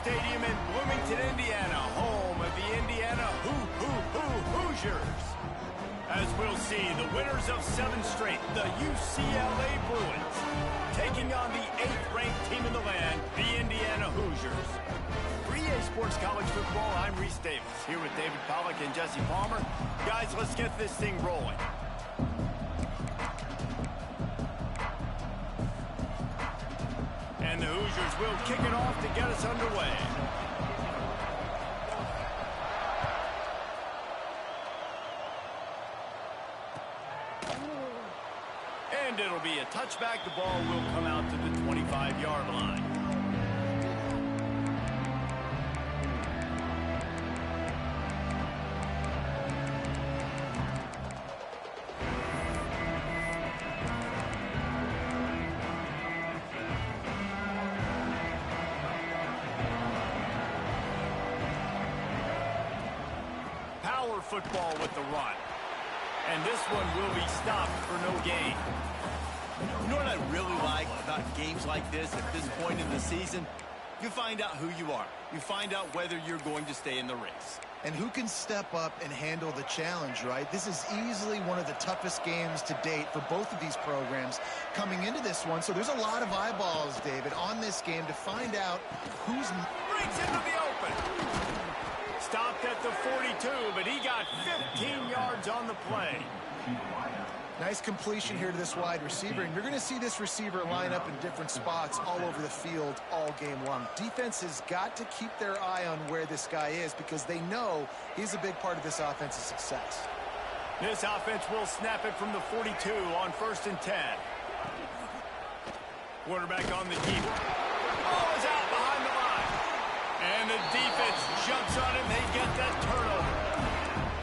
Stadium in Bloomington, Indiana, home of the Indiana Hoosiers. As we'll see, the winners of 7 straight, the UCLA Bruins, taking on the 8th-ranked team in the land, the Indiana Hoosiers. For EA Sports College Football, I'm Reese Davis, here with David Pollack and Jesse Palmer. Guys, let's get this thing rolling. And the Hoosiers will kick it off to get us underway. And it'll be a touchback. The ball will come out to the 25-yard line. Power football with the run. And this one will be stopped for no gain. You know what I really like about games like this at this point in the season? You find out who you are. You find out whether you're going to stay in the race. And who can step up and handle the challenge, right? This is easily one of the toughest games to date for both of these programs coming into this one. So there's a lot of eyeballs, David, on this game to find out who's... Breaks into the open. Stopped at the 42, but he got 15 yards on the play. Nice completion here to this wide receiver, and you're going to see this receiver line up in different spots all over the field all game long. Defense has got to keep their eye on where this guy is because they know he's a big part of this offense's success. This offense will snap it from the 42 on 1st and 10. Quarterback on the keeper. Ball is out behind the line. And the defense jumps on him. They get that turnover.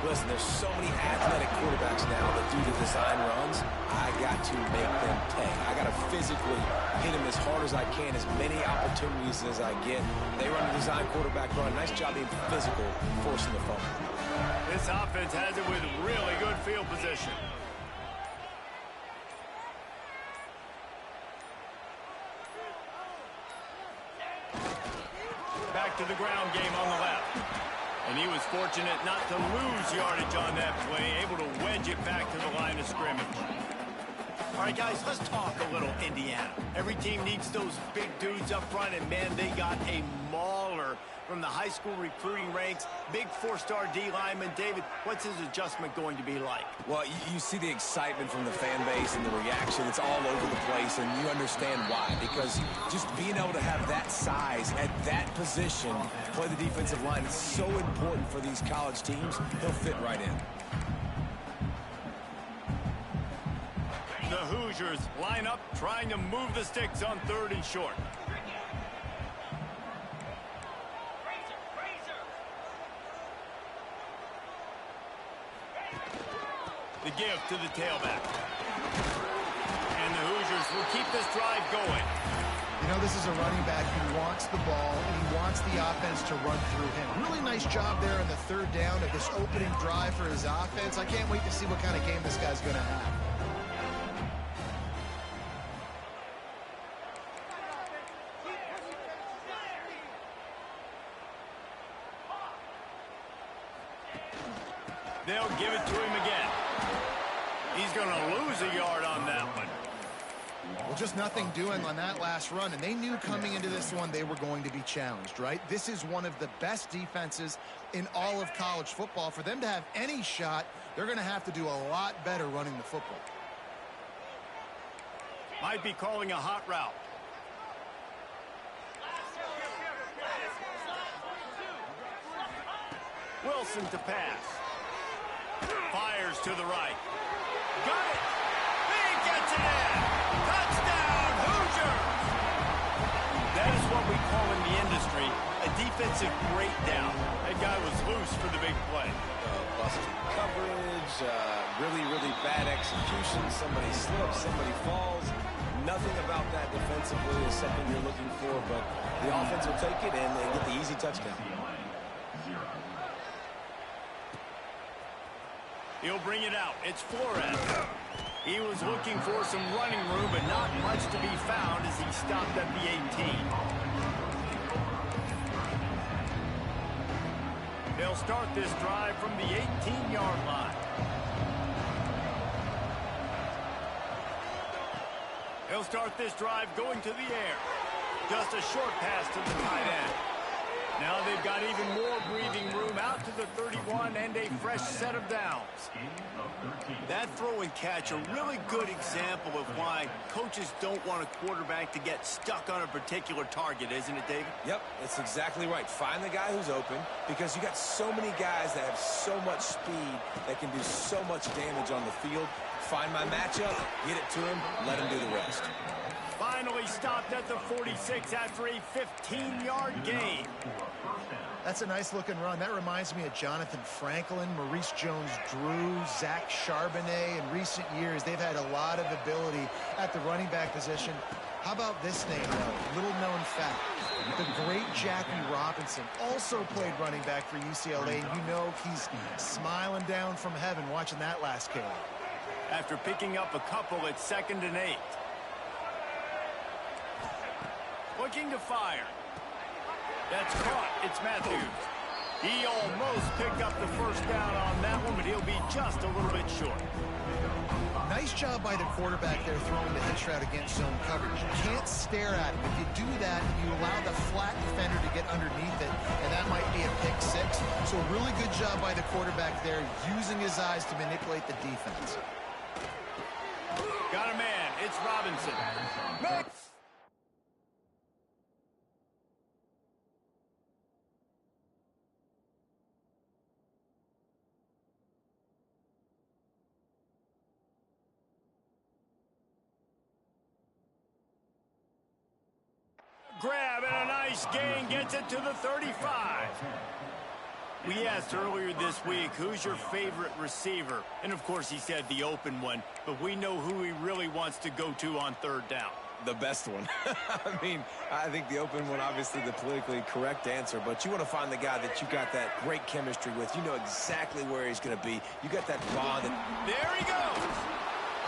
Listen, there's so many athletic quarterbacks now that do the design runs. I got to make them pay. I got to physically hit them as hard as I can, as many opportunities as I get. They run a design quarterback run. Nice job being physical, forcing the fumble. This offense has it with really good field position. Back to the ground game on the left. And he was fortunate not to lose yardage on that play, able to wedge it back to the line of scrimmage. All right, guys, let's talk a little Indiana. Every team needs those big dudes up front, and, man, they got a mauler from the high school recruiting ranks. Big 4-star D lineman. David, what's his adjustment going to be like? Well, you see the excitement from the fan base and the reaction. It's all over the place, and you understand why. Because just being able to have that size at that position, play the defensive line, is so important for these college teams. He'll fit right in. The Hoosiers line up, trying to move the sticks on 3rd and short. The give to the tailback. And the Hoosiers will keep this drive going. You know, this is a running back who wants the ball, and he wants the offense to run through him. Really nice job there on the 3rd down of this opening drive for his offense. I can't wait to see what kind of game this guy's going to have. They'll give it to him again. He's going to lose a yard on that one. Well, just nothing doing on that last run, and they knew coming into this one they were going to be challenged, right? This is one of the best defenses in all of college football. For them to have any shot, they're going to have to do a lot better running the football. Might be calling a hot route. Wilson to pass. Fires to the right. Got it. He gets it in. Touchdown, Hoosiers. That is what we call in the industry a defensive breakdown. That guy was loose for the big play. Busted coverage, really bad execution. Somebody slips, somebody falls. Nothing about that defensively is something you're looking for, but the offense will take it and they get the easy touchdown. He'll bring it out. It's Flores. He was looking for some running room, but not much to be found as he stopped at the 18. They'll start this drive from the 18-yard line. He'll start this drive going to the air. Just a short pass to the tight end. Now they've got even more breathing room out to the 31 and a fresh set of downs. That throw and catch, a really good example of why coaches don't want a quarterback to get stuck on a particular target, isn't it, David? Yep, that's exactly right. Find the guy who's open, because you got so many guys that have so much speed that can do so much damage on the field. Find my matchup, get it to him, let him do the rest. Finally stopped at the 46 after a 15-yard gain. That's a nice-looking run. That reminds me of Jonathan Franklin, Maurice Jones-Drew, Zach Charbonnet. In recent years, they've had a lot of ability at the running back position. How about this name, though? Little-known fact. The great Jackie Robinson also played running back for UCLA, and you know he's smiling down from heaven watching that last carry. After picking up a couple at 2nd and 8. Looking to fire. That's caught. It's Matthews. He almost picked up the first down on that one, but he'll be just a little bit short. Nice job by the quarterback there throwing the hitch route against zone coverage. You can't stare at him. If you do that, you allow the flat defender to get underneath it, and that might be a pick six. So a really good job by the quarterback there, using his eyes to manipulate the defense. Got a man. It's Robinson. Grab and a nice gain, gets it to the 35. We asked earlier this week, who's your favorite receiver? And of course he said the open one, but we know who he really wants to go to on 3rd down. The best one. I mean, I think the open one, obviously the politically correct answer, but you want to find the guy that you got that great chemistry with. You know exactly where he's going to be. You got that bond. There he goes.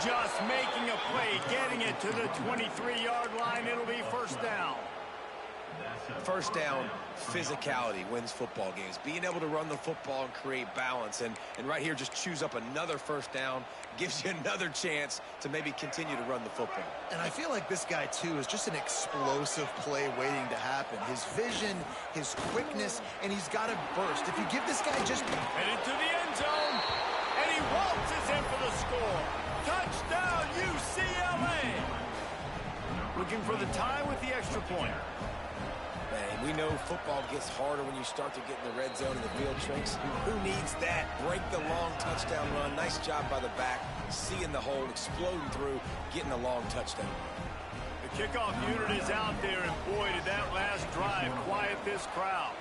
Just making a play, getting it to the 23-yard line. It'll be 1st down. First down, physicality wins football games. Being able to run the football and create balance. And right here, just choose up another 1st down. Gives you another chance to maybe continue to run the football. And I feel like this guy, too, is just an explosive play waiting to happen. His vision, his quickness, and he's got a burst. If you give this guy just... Headed to the end zone, and he waltzes in for the score. Touchdown, UCLA! Looking for the tie with the extra point. Man, we know football gets harder when you start to get in the red zone and the field shrinks. Who needs that? Break the long touchdown run. Nice job by the back. Seeing the hole, exploding through, getting a long touchdown. The kickoff unit is out there, and boy, did that last drive quiet this crowd.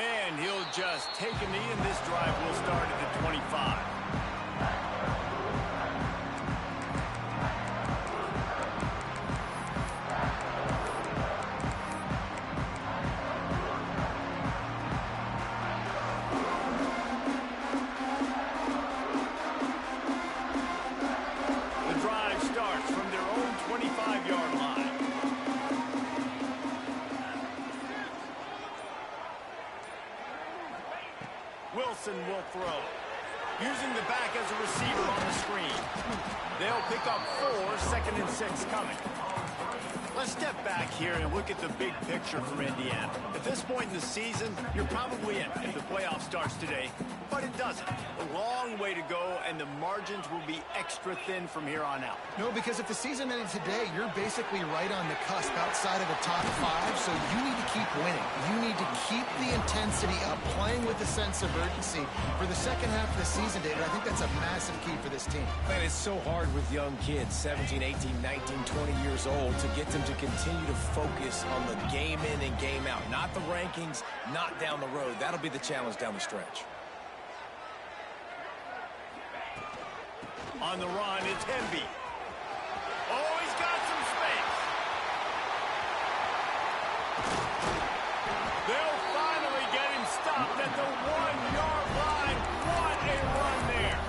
And he'll just take a knee, and this drive will start at the 25. Will throw. Using the back as a receiver on the screen. They'll pick up 4, 2nd and 6 coming. Let's step back here and look at the big picture for Indiana. At this point in the season, you're probably in if the playoff starts today, but it doesn't. A long way to go, and the margins will be extra thin from here on out. No, because if the season ended today, you're basically right on the cusp outside of the top 5, so you need to keep winning. You need to keep the intensity up, playing with a sense of urgency. For the second half of the season, David, I think that's a massive key for this team. Man, it's so hard with young kids, 17, 18, 19, 20 years old, to get them to continue to focus on the game in and game out. Not the rankings, not down the road. That'll be the challenge down the stretch. On the run, it's Hemby. Oh, he's got some space. They'll finally get him stopped at the 1-yard line. What a run there.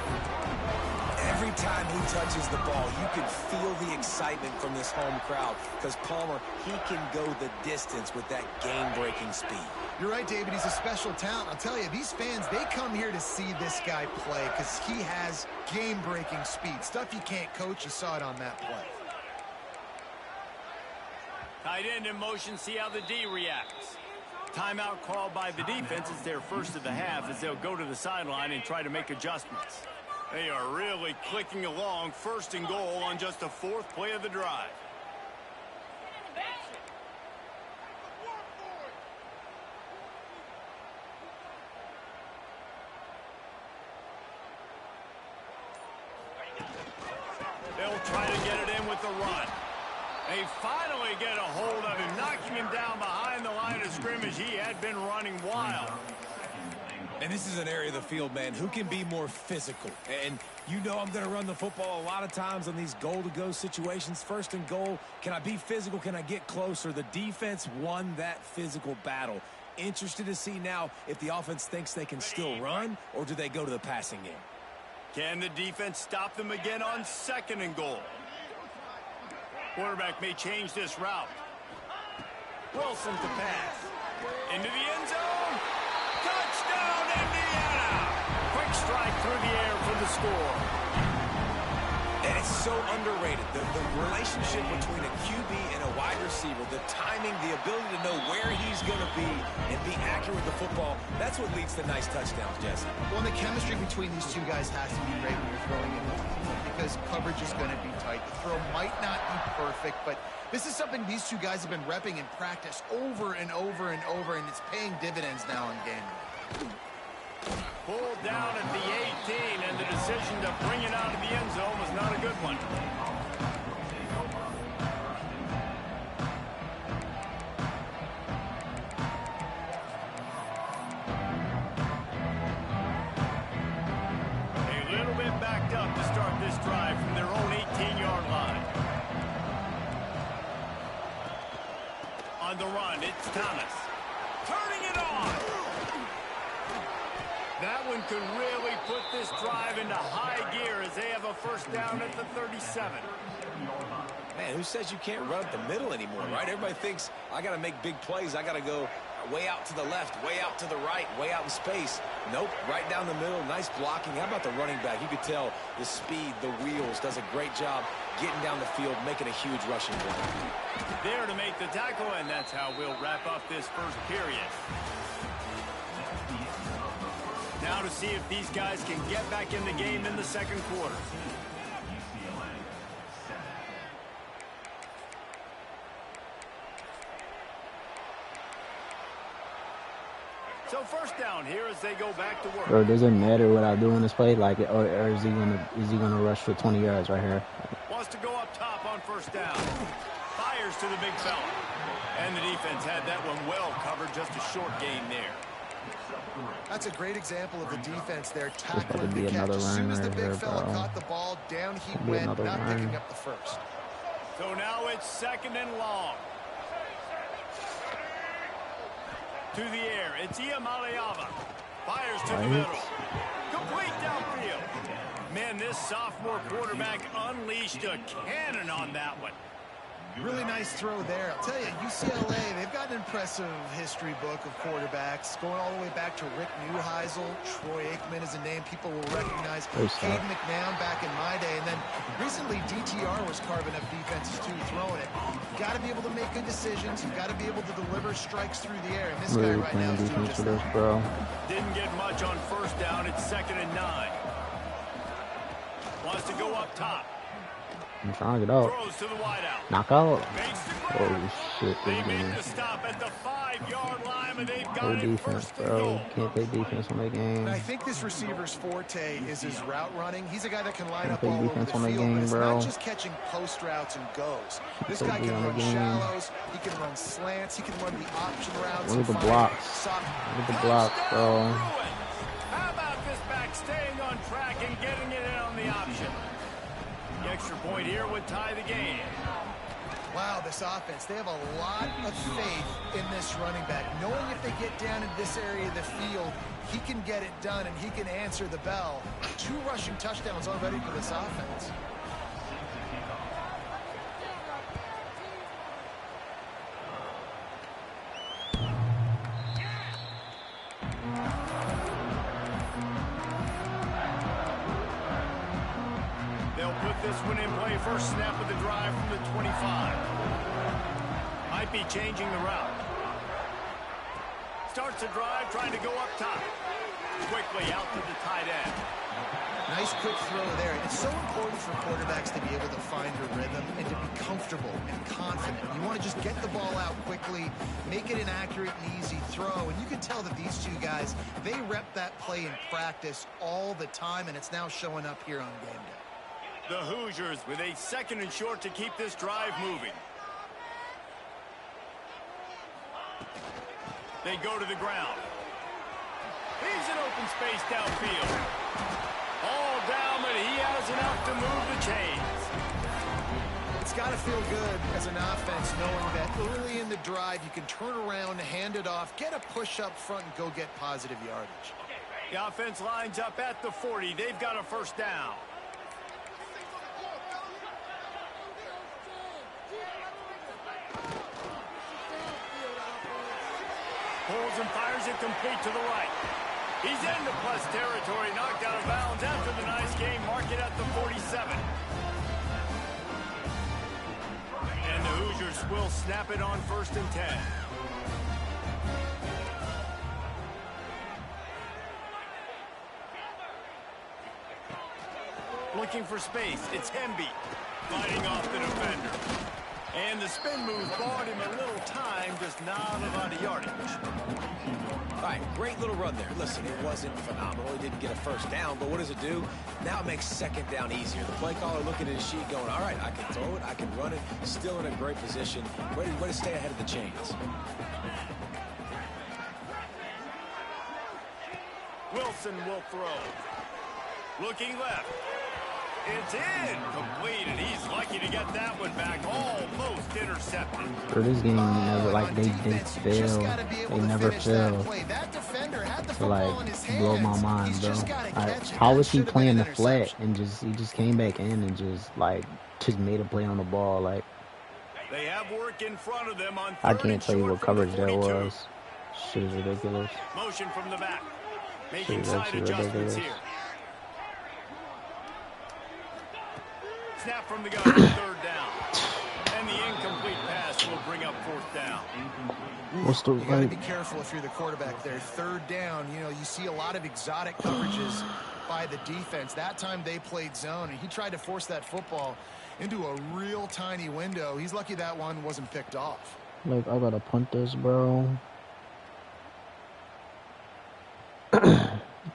Every time he touches the ball, you can feel the excitement from this home crowd because Palmer, he can go the distance with that game-breaking speed. You're right, David. He's a special talent. I'll tell you, these fans, they come here to see this guy play because he has game-breaking speed. Stuff you can't coach. You saw it on that play. Tight end in motion. See how the D reacts. Timeout called by the defense. It's their first of the half as they'll go to the sideline and try to make adjustments. They are really clicking along. First and goal on just the fourth play of the drive. They'll try to get it in with the run. They finally get a hold of him, knocking him down behind the line of scrimmage. He had been running wild. And this is an area of the field, man, who can be more physical. And you know I'm going to run the football a lot of times on these goal-to-go situations. First and goal, can I be physical? Can I get closer? The defense won that physical battle. Interested to see now if the offense thinks they can still run, or do they go to the passing game? Can the defense stop them again on second and goal? Quarterback may change this route. Wilson to pass. Into the end zone. Touchdown, Indiana! Quick strike through the air for the score. And it's so underrated. The relationship between a QB and a wide receiver, the timing, the ability to know where he's going to be and be accurate with the football, that's what leads to nice touchdowns, Jesse. Well, the chemistry between these two guys has to be great when you're throwing it because coverage is going to be tight. The throw might not be perfect, but this is something these two guys have been repping in practice over and over and over, and it's paying dividends now in game day. Pulled down at the 18, and the decision to bring it out of the end zone was not a good one. A little bit backed up to start this drive from their own 18-yard line. On the run, it's Thomas. Turning it on. That one could really put this drive into high gear as they have a first down at the 37. Man, who says you can't run up the middle anymore, right? Everybody thinks, I got to make big plays. I got to go way out to the left, way out to the right, way out in space. Nope, right down the middle, nice blocking. How about the running back? You could tell the speed, the wheels, does a great job getting down the field, making a huge rushing play. There to make the tackle, and that's how we'll wrap up this first period. Now to see if these guys can get back in the game in the second quarter. So first down here as they go back to work. Bro, does it matter what I do in this play? Like, or is he gonna rush for 20 yards right here? Wants to go up top on first down. Fires to the big fella. And the defense had that one well covered. Just a short gain there. That's a great example of the defense there tackling the catch. As soon as the big fella caught the ball, down he went, not picking up the first. So now it's second and long. To the air, it's Iamaleava. Fires to the middle. Complete downfield. Man, this sophomore quarterback unleashed a cannon on that one. Really nice throw there. I'll tell you, UCLA, they've got an impressive history book of quarterbacks, going all the way back to Rick Neuheisel. Troy Aikman is a name people will recognize. Cade McNown back in my day. And then recently, DTR was carving up defenses, too, throwing it. You've got to be able to make good decisions. You've got to be able to deliver strikes through the air. And this guy right now is doing just that. Bro. Didn't get much on first down. It's second and 9. Wants to go up top. I'm trying to get out. Throws to the wideout. Knock out. Holy shit. They made the stop at the 5-yard line, and they've got Go it defense, first and bro. goal. Can't play defense on that game. And I think this receiver's forte is his route running. He's a guy that can line up play all over the defense on field, that game, but it's bro. not just catching post routes and goes. This Play guy can run game. shallows, he can run slants, he can run the option routes. Look at the blocks. Look at the blocks, bro. How about this back staying on track and getting it in on the option? The extra point here would tie the game. Wow, wow, this offense, they have a lot of faith in this running back, knowing if they get down in this area of the field, he can get it done and he can answer the bell. 2 rushing touchdowns already for this offense. This one in play, first snap of the drive from the 25. Might be changing the route. Starts the drive trying to go up top. Quickly out to the tight end. Nice quick throw there. It's so important for quarterbacks to be able to find a rhythm and to be comfortable and confident. You want to just get the ball out quickly, make it an accurate and easy throw. And you can tell that these 2 guys, they rep that play in practice all the time, and it's now showing up here on game day. The Hoosiers with a 2nd and short to keep this drive moving. They go to the ground. He's in open space downfield. All down, but he has enough to move the chains. It's got to feel good as an offense knowing that early in the drive you can turn around, hand it off, get a push up front, and go get positive yardage. The offense lines up at the 40. They've got a first down. Pulls and fires it complete to the right. He's into plus territory, knocked out of bounds after the nice game. Mark it at the 47. And the Hoosiers will snap it on 1st and 10. Looking for space. It's Hemby fighting off the defender. And the spin move bought him a little time, just not a lot of yardage. All right, great little run there. Listen, it wasn't phenomenal. He didn't get a first down, but what does it do? Now it makes 2nd down easier. The play caller looking at his sheet going, all right, I can throw it, I can run it, still in a great position, ready to stay ahead of the chains. Wilson will throw. Looking left. It's in. Complete, and he's lucky to get that one back. Almost intercepted. For this game, never, like, they didn't fail. They never fail to, like, blow my mind, bro. Like, how was he playing the flat and he just came back in and just made a play on the ball? Like, they have work in front of them on I can't tell you what coverage that was. Shit is ridiculous. Motion from the back. Making side adjustments here. Snap from the gun, 3rd down. And the incomplete pass will bring up 4th down. You got to be careful if you're the quarterback there. 3rd down, you know, you see a lot of exotic coverages by the defense. That time they played zone, and he tried to force that football into a real tiny window. He's lucky that one wasn't picked off. Like, I gotta punt this, bro.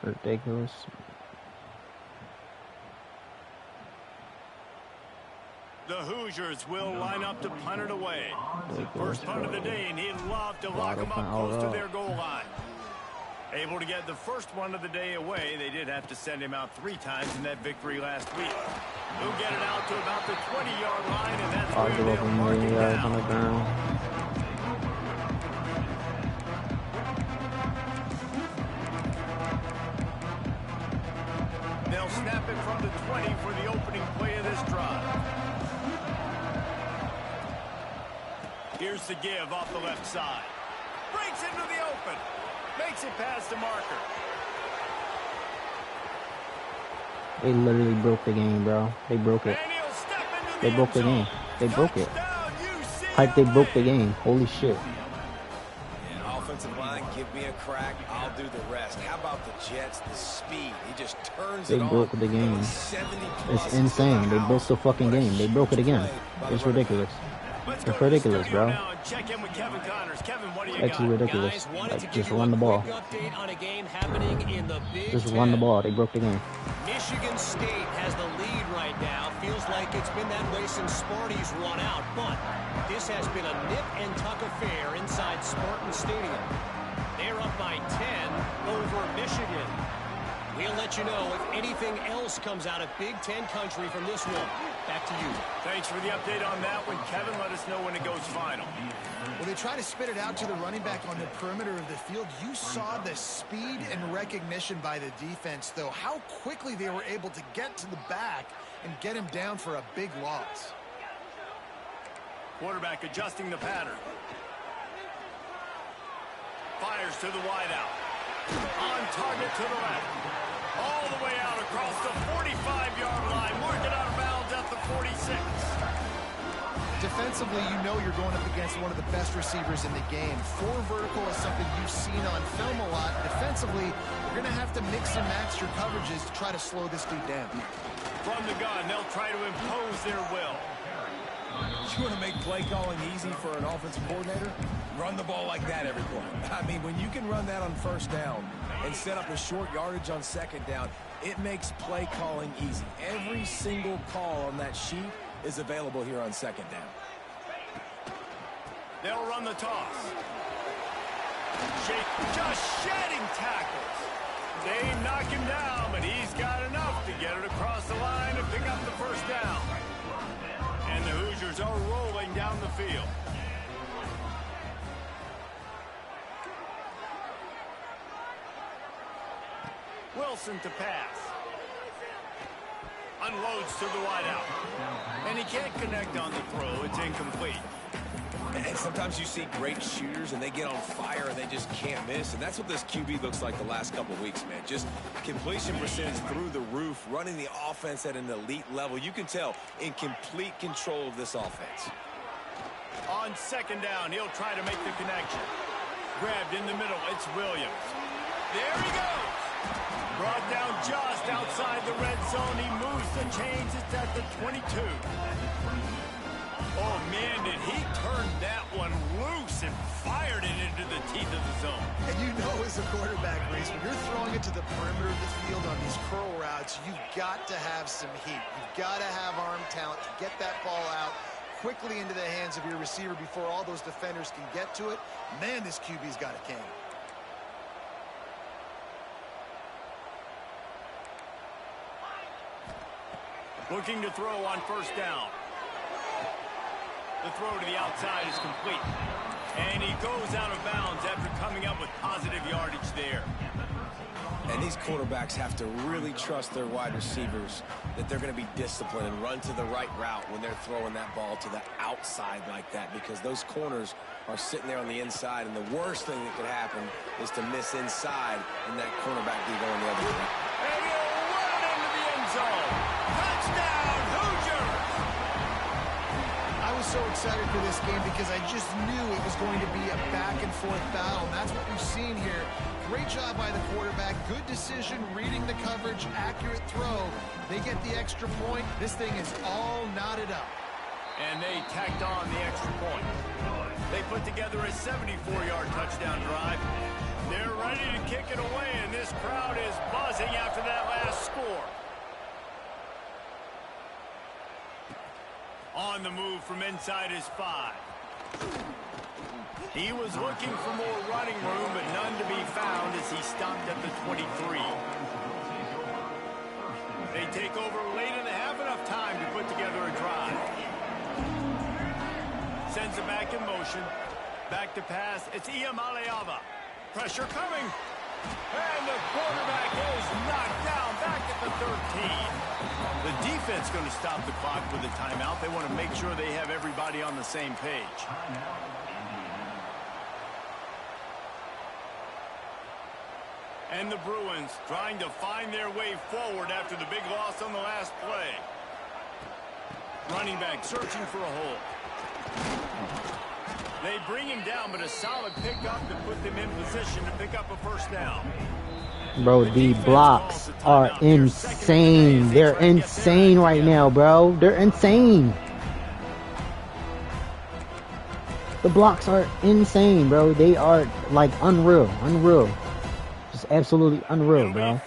Ridiculous. The Hoosiers will line up to punt it away. First punt of the day, and he'd love to lock them up close to their goal line. Able to get the first one of the day away. They did have to send him out 3 times in that victory last week. He'll get it out to about the 20-yard line, and that's where they'll mark it down. They'll snap it from the 20 for the opening play of this drive. Here's the give off the left side. Breaks into the open. Makes it past the marker. They literally broke the game, bro. They broke it. They broke the game. They broke it. Like, they broke the game. Holy shit. Yeah, offensive line, give me a crack. I'll do the rest. How about the Jets? The speed. He just turns it on. They broke the game. It's insane. They broke the fucking game. They broke it again. It's ridiculous. It's ridiculous, bro. Actually ridiculous. Like, just run the ball. Just run the ball. They broke the game. Michigan State has the lead right now. Feels like it's been that way since Sparty's run out, but this has been a nip and tuck affair inside Spartan Stadium. They're up by 10 over Michigan. We'll let you know if anything else comes out of Big Ten country from this one. Back to you. Thanks for the update on that one, Kevin. Let us know when it goes final. When they try to spit it out to the running back on the perimeter of the field, you saw the speed and recognition by the defense, though, how quickly they were able to get to the back and get him down for a big loss. Quarterback adjusting the pattern. Fires to the wideout. On target to the left. All the way out across the 45-yard line. Marking out of bounds at the 46. Defensively, you know you're going up against one of the best receivers in the game. 4 vertical is something you've seen on film a lot. Defensively, you're going to have to mix and match your coverages to try to slow this dude down. From the gun, they'll try to impose their will. You want to make play calling easy for an offensive coordinator? Run the ball like that every play. I mean, when you can run that on first down and set up a short yardage on second down, it makes play calling easy. Every single call on that sheet is available here on second down. They'll run the toss. Just shedding tackles. They knock him down, but he's got enough to get it across the line and pick up the first down. And the Hoosiers are rolling down the field. Wilson to pass. Unloads to the wideout. And he can't connect on the throw. It's incomplete. And sometimes you see great shooters and they get on fire and they just can't miss. And that's what this QB looks like the last couple of weeks, man. Just completion percentage through the roof, running the offense at an elite level. You can tell in complete control of this offense. On second down, he'll try to make the connection. Grabbed in the middle, it's Williams. There he goes. Brought down just outside the red zone. He moves the chains. It's at the 22. Oh, man, did he turn that one loose and fired it into the teeth of the zone. And you know as a quarterback, Reese, when you're throwing it to the perimeter of the field on these curl routes, you've got to have some heat. You've got to have arm talent to get that ball out quickly into the hands of your receiver before all those defenders can get to it. Man, this QB's got a cannon. Looking to throw on first down. The throw to the outside is complete. And he goes out of bounds after coming up with positive yardage there. And these quarterbacks have to really trust their wide receivers that they're going to be disciplined and run to the right route when they're throwing that ball to the outside like that, because those corners are sitting there on the inside, and the worst thing that could happen is to miss inside and that cornerback be going the other way. And he'll run it into the end zone. Touchdown, Hoosiers! I was so excited for this game because I just knew it was going to be a back-and-forth battle, and that's what we've seen here. Great job by the quarterback. Good decision, reading the coverage, accurate throw. They get the extra point. This thing is all knotted up. And they tacked on the extra point. They put together a 74-yard touchdown drive. They're ready to kick it away, and this crowd is buzzing after that last score. On the move from inside his 5. He was looking for more running room, but none to be found as he stopped at the 23. They take over late and they have enough time to put together a drive. Sends it back in motion. Back to pass. It's Iamaleava. Pressure coming. And the quarterback is knocked down back at the 13. The defense going to stop the clock with a timeout. They want to make sure they have everybody on the same page. And the Bruins trying to find their way forward after the big loss on the last play. Running back searching for a hole. They bring him down, but a solid pickup to put them in position to pick up a first down. Bro, the blocks are insane. They're insane right now, bro. They're insane. The blocks are insane, bro. They are, like, unreal. Unreal. Just absolutely unreal, bro.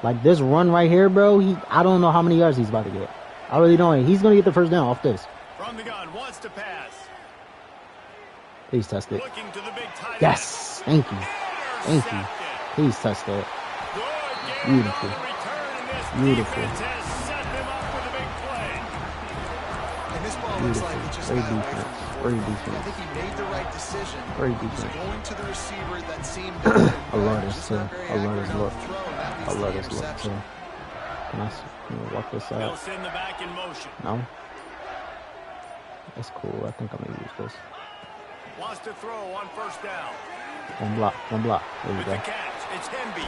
Like, this run right here, bro, I don't know how many yards he's about to get. I really don't. He's going to get the first down off this. From the gun, wants to pass. Please test it. Looking to the big tight end. Yes. Thank you. Thank you. Please touch that. Good Beautiful. Beautiful. And this ball looks like it just got away from him. Great defense. I think he made the right decision. Great defense. Going to the receiver that seemed I love this too. I love this look. I love this look too. Can I walk this out? Send the back in motion. No. That's cool. I think I'm gonna use this. Wants to throw on first down. One block. One block. There we With go. the catch, it's Henby.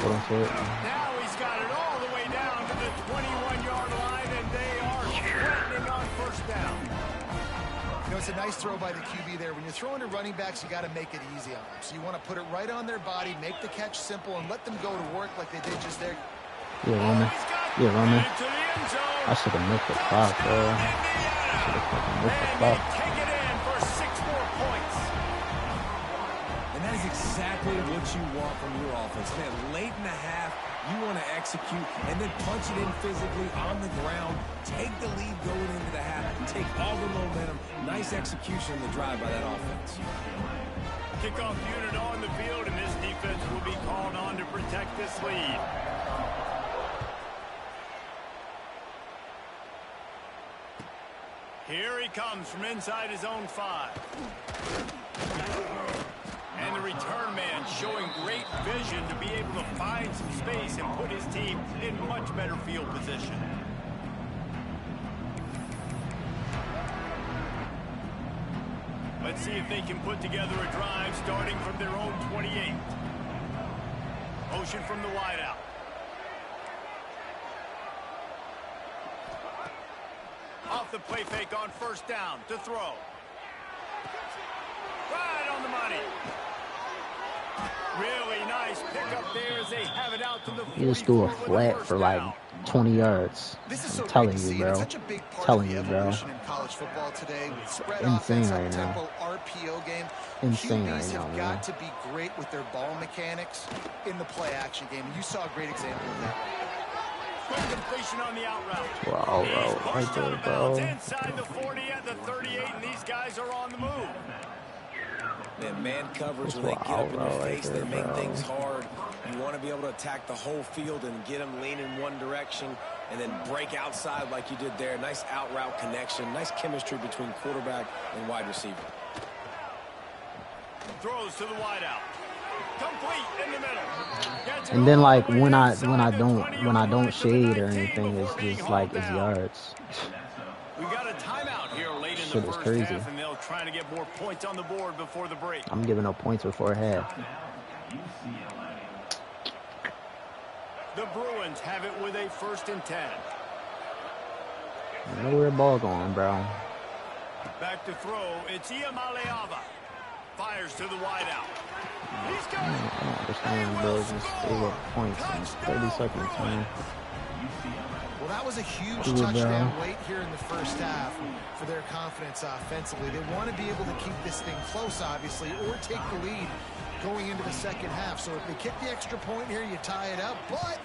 Hold on to it. Now he's got it all the way down to the 21-yard line, and they are threatening on first down. You know, it's a nice throw by the QB there. When you're throwing to running backs, you got to make it easy on them. So you want to put it right on their body, make the catch simple, and let them go to work like they did just there. Yeah, running. Yeah, running. I should have milked the clock, bro. I should have fucking milked the clock. Take it in for 6 more points. And that is exactly what you want from your offense. Man, late in the half, you want to execute and then punch it in physically on the ground. Take the lead going into the half. Take all the momentum. Nice execution on the drive by that offense. Kickoff unit on the field, and this defense will be called on to protect this lead. Here he comes from inside his own 5. And the return man showing great vision to be able to find some space and put his team in much better field position. Let's see if they can put together a drive starting from their own 28. Motion from the wideout. Off the play fake on first down to throw. Right on the money. Really nice pickup there as they have it out to the 44. You just threw a flat for like 20 yards. I'm telling you, bro. Telling you, bro. Insane right now. Insane right now, man. Got to be great with their ball mechanics in the play action game. You saw a great example of that. Quick completion on the out route. Wow, right there, bro. Inside the 40 at the 38, and these guys are on the move. Man coverage, when they get up in your face, they make things hard. You want to be able to attack the whole field and get them lean in one direction and then break outside like you did there. Nice out route connection. Nice chemistry between quarterback and wide receiver. Throws to the wideout. Complete in the middle. And then like when I don't shade or anything, it's just like it's yards. We got a timeout here late in the first half, and they'll try to get more points on the board before the break. I'm giving up points before half. The Bruins have it with a 1st and 10. I know where the ball going, bro. Back to throw. It's Iamaleava. Fires to the wideout. He's got it. I don't understand, bro. Just gave up points in 30 seconds, man. Well, that was a huge touchdown late here in the first half for their confidence offensively. They want to be able to keep this thing close, obviously, or take the lead going into the second half. So if they kick the extra point here, you tie it up. But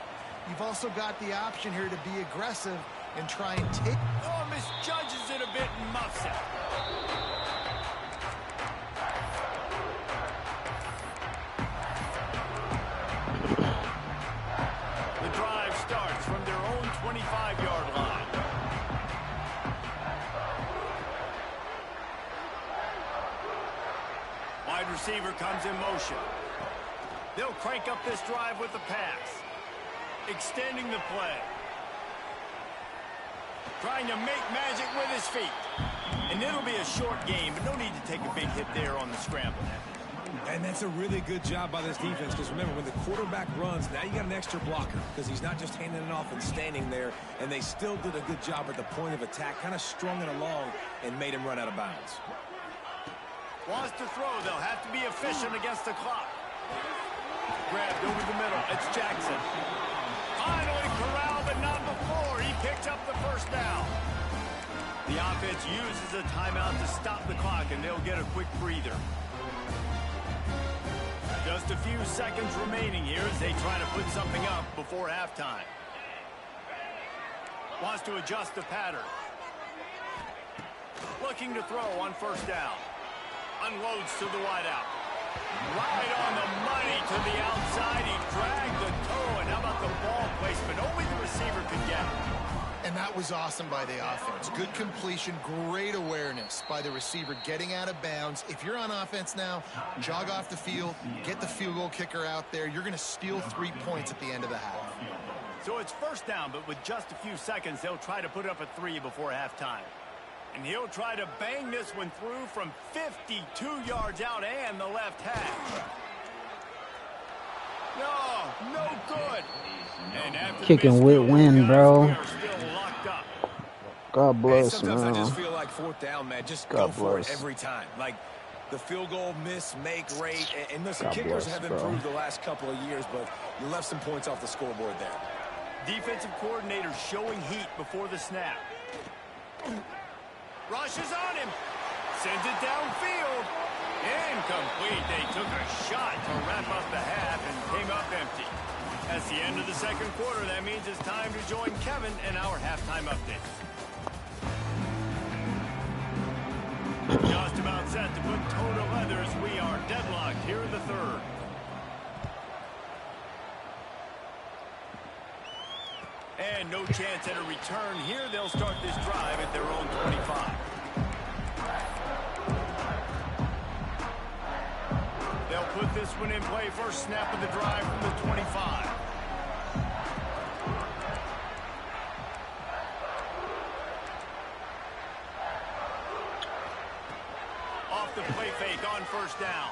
you've also got the option here to be aggressive and try and take. Oh, misjudges it a bit and muffs it. The drive starts from their own 25-yard line. Wide receiver comes in motion. They'll crank up this drive with the pass. Extending the play. Trying to make magic with his feet. And it'll be a short game, but no need to take a big hit there on the scramble. And that's a really good job by this defense, because remember, when the quarterback runs, now you got an extra blocker, because he's not just handing it off and standing there, and they still did a good job at the point of attack, kind of strung it along and made him run out of bounds. Wants to throw. They'll have to be efficient against the clock. Grabbed over the middle. It's Jackson. Finally corralled, but not before. He picks up the first down. The offense uses a timeout to stop the clock, and they'll get a quick breather. Just a few seconds remaining here as they try to put something up before halftime. Wants to adjust the pattern. Looking to throw on first down. Unloads to the wideout. Right on the money to the outside. He dragged the toe, and how about the ball placement. Only the receiver could get it. And that was awesome by the offense. Good completion, great awareness by the receiver getting out of bounds. If you're on offense now, jog off the field, get the field goal kicker out there. You're going to steal 3 points at the end of the half. So it's first down, but with just a few seconds, they'll try to put up a 3 before halftime. And he'll try to bang this one through from 52 yards out and the left hash. No good. And after kicking with wind, bro. God bless, sometimes man. I just feel like fourth down, man. Just go for it every time. Like the field goal miss, make rate. And listen, kickers have improved the last couple of years, but you left some points off the scoreboard there. Defensive coordinator showing heat before the snap. Rushes on him. Sends it downfield. Incomplete. They took a shot to wrap up the half and came up empty. That's the end of the second quarter. That means it's time to join Kevin in our halftime update. Just about set to put toe to leather as we are deadlocked here in the third. And no chance at a return here. They'll start this drive at their own 25. They'll put this one in play. First snap of the drive from the 25. Off the play fake on first down.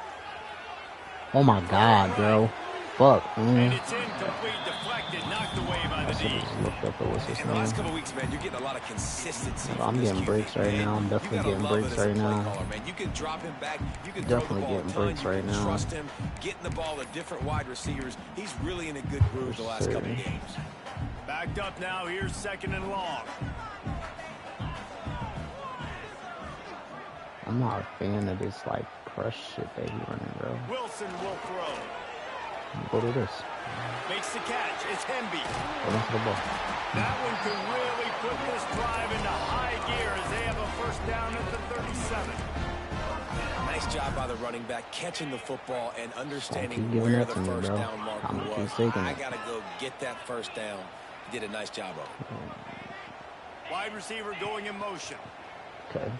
Oh my God, bro. Fuck, man. And it's incomplete, deflected, knocked away by the D. In the last couple of weeks, man, you're getting a lot of consistency. I'm getting breaks right now. I'm definitely getting breaks right now. You can drop him back. You can definitely getting breaks right now. Trust him, getting the ball to different wide receivers. He's really in a good groove the last couple of games. Backed up now. Here's second and long. I'm not a fan of this like crush shit that he running, bro. Wilson will throw. Go to this. Makes the catch. It's Hemby. Go into the ball. That one could really put this drive into high gear as they have a first down at the 37. Nice job by the running back catching the football and understanding where the first down marker was. I got to go get that first down. He did a nice job of it. Wide receiver going in motion. Okay.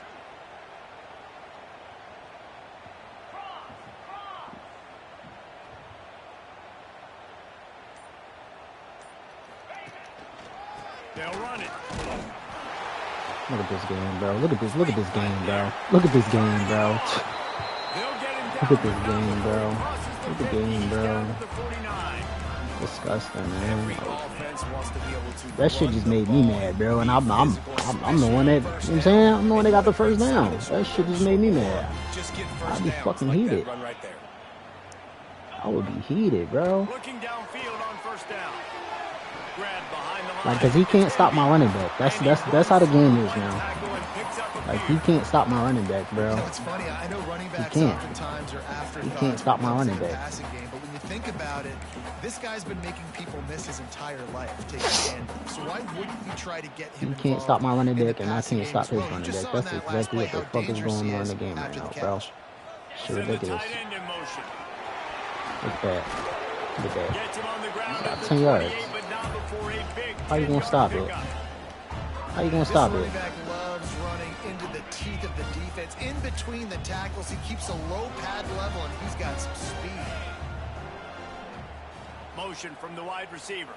They'll run it. Look at this game, bro. Look at this game, bro. Look at this game, bro. Look at this game, bro. Look at the game, bro. Disgusting, man. That shit just made me mad, bro. And I'm the one that, you know what I'm saying? I'm the one that got the first down. That shit just made me mad. I'd be fucking heated. I would be heated, bro. Looking downfield on first down. Like, cause he can't stop my running back. That's how the game is now. Like, he can't stop my running back, bro. It's funny. I know running backs oftentimes are after he can't stop my running back. But when you think about it, this guy's been making people miss his entire life taking handoffs. So why wouldn't you try to get him? He can't stop my running back, and I can't stop his running back. That's exactly what the fuck is going on in the game right now, bro. Shit ridiculous. Look at that. Look at that. Got 10 yards. How you gonna stop it? How you gonna stop it? Loves running into the teeth of the defense. In between the tackles, he keeps a low pad level, and he's got some speed. Motion from the wide receiver.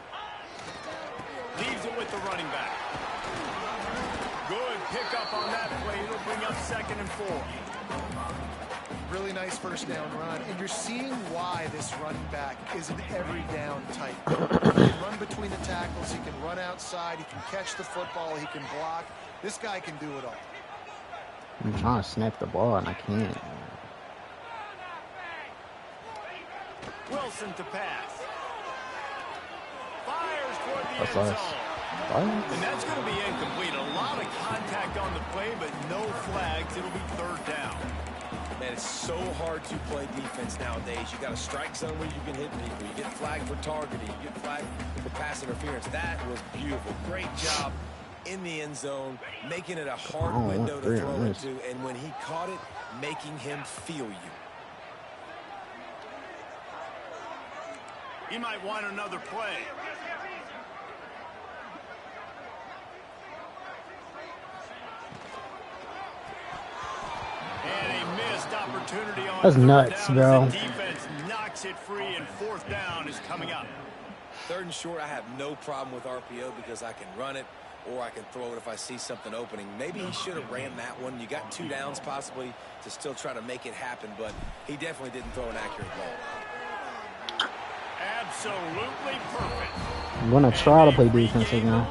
Leaves it with the running back. Good pickup on that play. It'll bring up second and 4. Really nice first down run, and you're seeing why this running back is an every down type. He can run between the tackles, he can run outside, he can catch the football, he can block. This guy can do it all. I'm trying to snap the ball, and I can't. Wilson to pass. Fires toward the end zone. And that's going to be incomplete. A lot of contact on the play, but no flags. It'll be third down. Man, it's so hard to play defense nowadays. You got a strike zone where you can hit people. You get flagged for targeting. You get flagged for pass interference. That was beautiful. Great job in the end zone, making it a hard window to throw into. And when he caught it, making him feel you. He might want another play. opportunity on That's third nuts, down bro. as the defense knocks it free, and fourth down is coming up. Third and short, I have no problem with RPO because I can run it or I can throw it if I see something opening. Maybe he should have ran that one. You got 2 downs possibly to still try to make it happen, but he definitely didn't throw an accurate ball. Absolutely perfect. I'm gonna try to play defense again.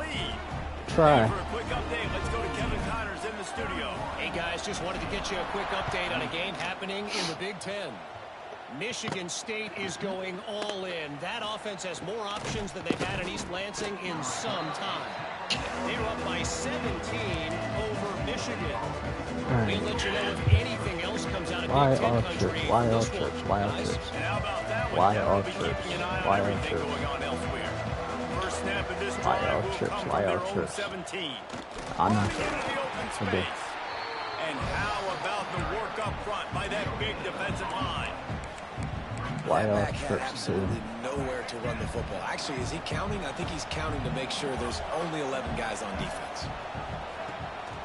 Try. For a quick update, let's go to Kevin Connors in the studio. Hey, guys, just wanted to get you a quick update on a game happening in the Big Ten. Michigan State is going all in. That offense has more options than they've had in East Lansing in some time. They're up by 17 over Michigan. We'll let you know if anything else comes out of Big Ten country. Why all trips? Why all trips? And how about that one? Why Kevin? all We'll be trips? keeping an eye on Why all everything trips? going on elsewhere. First snap of this Why drive all will trips? come Why from all their own trips? 17. I know. Into the open Okay. space. And how about the work up front by that big defensive line? Why That all back had trips, absolutely nowhere to run the football. Actually, is he counting? I think he's counting to make sure there's only 11 guys on defense.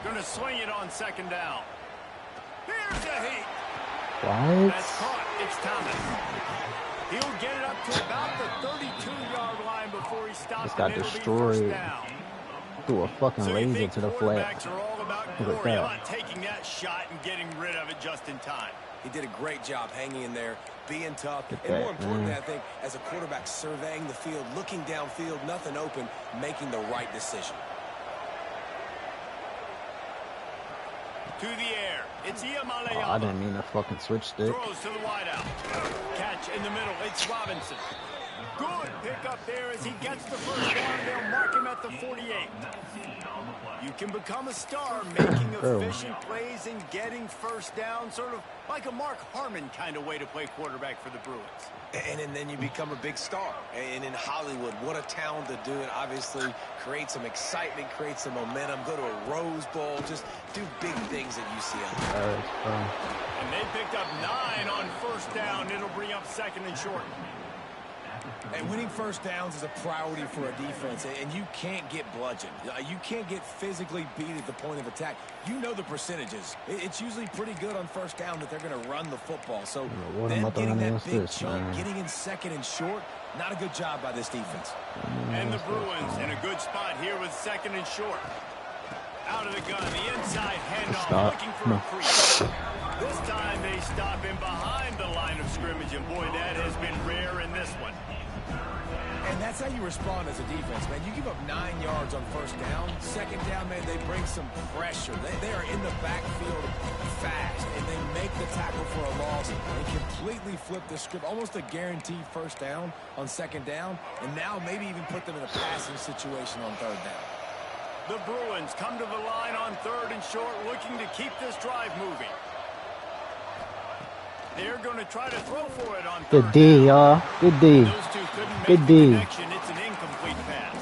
Going to swing it on second down. Here's a heat. What? That's caught. It's Thomas. He'll get it up to about the 32-yard line before he stops. Just got and it'll be destroyed. first down. Threw a fucking So you laser think to the flat. quarterbacks are all about Look at glory, that. about taking that shot and getting rid of it just in time. He did a great job hanging in there, being tough, Look at and more that, importantly, man. I think, as a quarterback, surveying the field, looking downfield, nothing open, making the right decision. To the air. It's Oh, I Iamaleava. didn't mean to fucking switch stick. Throws to the wideout. Catch in the middle. It's Robinson. Good pickup there as he gets the first down. They'll mark him at the 48. You can become a star making efficient plays and getting first down, sort of like a Mark Harmon kind of way to play quarterback for the Bruins. And then you become a big star. And in Hollywood, what a town to do it. Obviously, create some excitement, create some momentum, go to a Rose Bowl, just do big things at UCLA. And they picked up 9 on first down. It'll bring up second and short. And winning first downs is a priority for a defense, and you can't get bludgeoned. You can't get physically beat at the point of attack. You know the percentages. It's usually pretty good on first down that they're going to run the football. So then getting that big chunk, getting in second and short, not a good job by this defense. And the Bruins in a good spot here with second and short. Out of the gun, the inside handoff, looking for a crease. This time they stop him behind the line of scrimmage, and boy, that has been rare in this one. And that's how you respond as a defense, man. You give up 9 yards on first down. Second down, man, they bring some pressure. They are in the backfield fast, and they make the tackle for a loss and completely flip the script. Almost a guaranteed first down on second down, and now maybe even put them in a passing situation on third down. The Bruins come to the line on third and short, looking to keep this drive moving. They're going to try to throw for it on third Good D, y'all. Good D. Those two couldn't make Good the D. connection. It's an incomplete pass.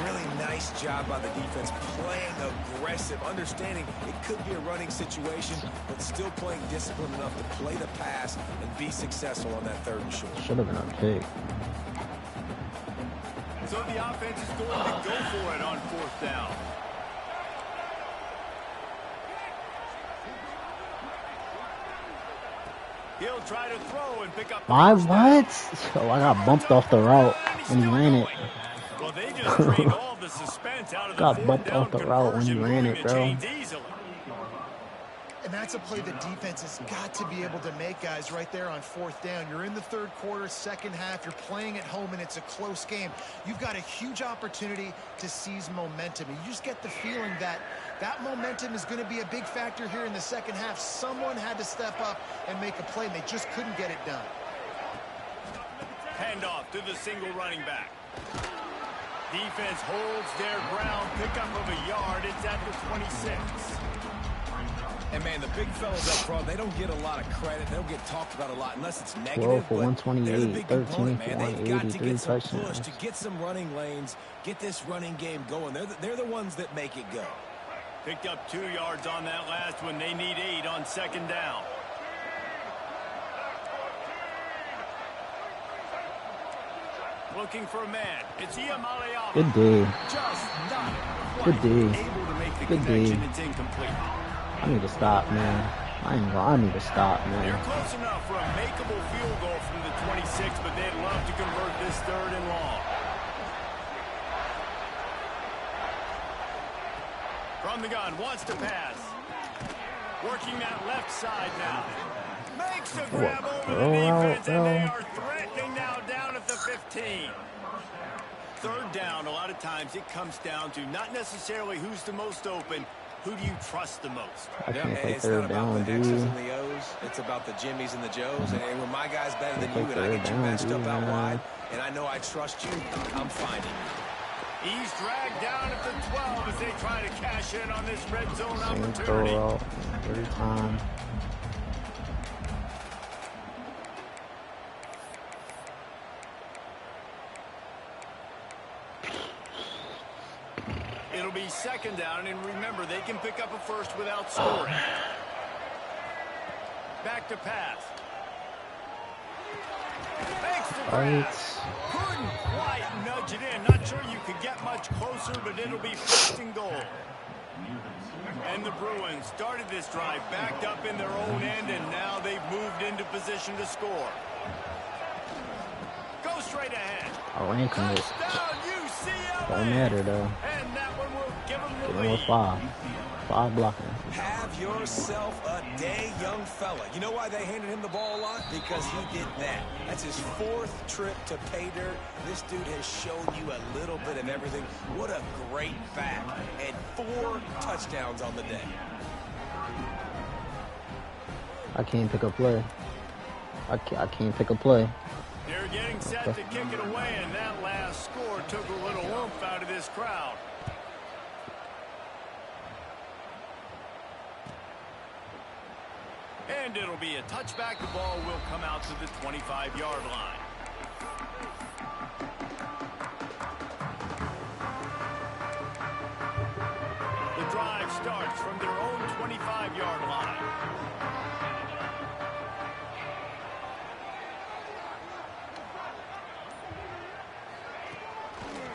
Really nice job by the defense, playing aggressive, understanding it could be a running situation, but still playing disciplined enough to play the pass and be successful on that third and short. Should have been a pick. So the offense is going to go for it on fourth down. He'll try to throw and pick up the My first down. what? Oh, I got bumped off the route when he ran it. Well, they just drained all the suspense out of the Got fourth bumped down off the route when he conversion, ran moving it, the bro. chains easily. And that's a play the defense has got to be able to make, guys, right there on fourth down. You're in the third quarter, second half. You're playing at home, and it's a close game. You've got a huge opportunity to seize momentum. And you just get the feeling that that momentum is going to be a big factor here in the second half. Someone had to step up and make a play, and they just couldn't get it done. Handoff to the single running back. Defense holds their ground. Pickup of a yard. It's at the 26. And, man, the big fellas up front, they don't get a lot of credit. They don't get talked about a lot unless it's 12 negative. for but 128, they're the big 13 component, for man. They've got to 183 get some push, touchdowns. to get some running lanes, get this running game going. They're the ones that make it go. Picked up 2 yards on that last one. They need 8 on second down. Looking for a man. It's Iamaleava. Good D. Just not Good quite D. able to make the Good D. connection. It's incomplete. I need to stop, man. I need to stop, man. They're close enough for a makeable field goal from the 26, but they'd love to convert this 3rd and long. From the gun, wants to pass. Working that left side now. Makes the grab over the defense, and they are threatening now down at the 15. 3rd down, a lot of times it comes down to not necessarily who's the most open, who do you trust the most? I can't play It's not 3rd about down, the X's dude. and the O's. It's about the Jimmies and the Joes. And when my guy's better than you and I get you Down, matched up out dude, wide, and I know I trust you, I'm finding you. He's dragged down at the 12 as they try to cash in on this red zone Same opportunity. throw out every time. It'll be 2nd down, and remember, they can pick up a first without scoring. Back to pass. Makes the grab. Couldn't quite nudge it in. Not sure you could get much closer, but it'll be 1st and goal. And the Bruins started this drive backed up in their own end, and now they've moved into position to score. Go straight ahead. I ran from it. Touchdown, UCLA. Don't matter, though. And that one will give them the Get in lead. with 5. 5 blocking. Have yourself a day, young fella. You know why they handed him the ball a lot? Because he did that. That's his 4th trip to pay dirt. This dude has shown you a little bit of everything. What a great back. And 4 touchdowns on the day. I can't pick a play. I can't pick a play. They're getting set to kick it away, and that last score took a little oomph out of this crowd. And it'll be a touchback. The ball will come out to the 25-yard line. The drive starts from their own 25-yard line.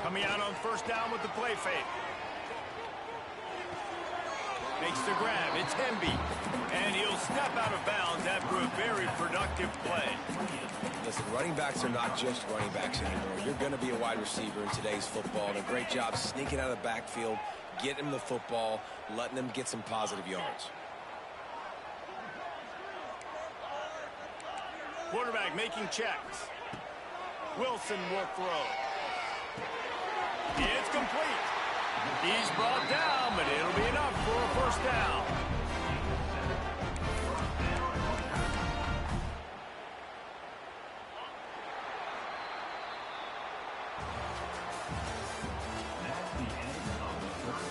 Coming out on 1st down with the play fake. Makes the grab. It's Hemby. And he'll step out of bounds after a very productive play. Listen, running backs are not just running backs anymore. You're going to be a wide receiver in today's football. And a great job sneaking out of the backfield, getting him the football, letting him get some positive yards. Quarterback making checks. Wilson will throw. It's complete. He's brought down, but it'll be enough for a 1st down.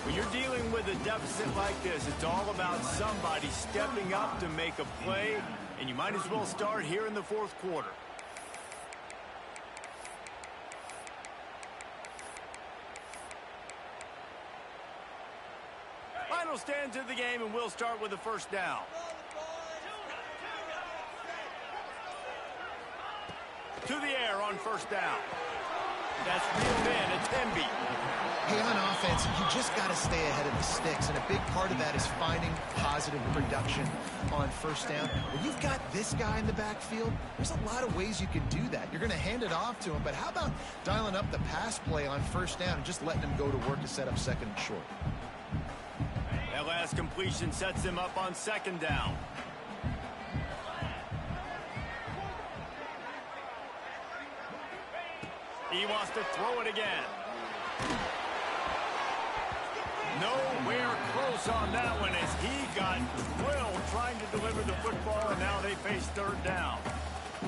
When you're dealing with a deficit like this, it's all about somebody stepping up to make a play, and you might as well start here in the 4th quarter. Final stands of the game, and we'll start with the 1st down. To the air on 1st down. That's reeled in. It's Hemby. Hey, on offense, you just got to stay ahead of the sticks, and a big part of that is finding positive production on 1st down. When you've got this guy in the backfield, there's a lot of ways you can do that. You're going to hand it off to him, but how about dialing up the pass play on 1st down and just letting him go to work to set up 2nd and short? That last completion sets him up on 2nd down. He wants to throw it again. Nowhere close on that one as he got drilled trying to deliver the football, and now they face 3rd down.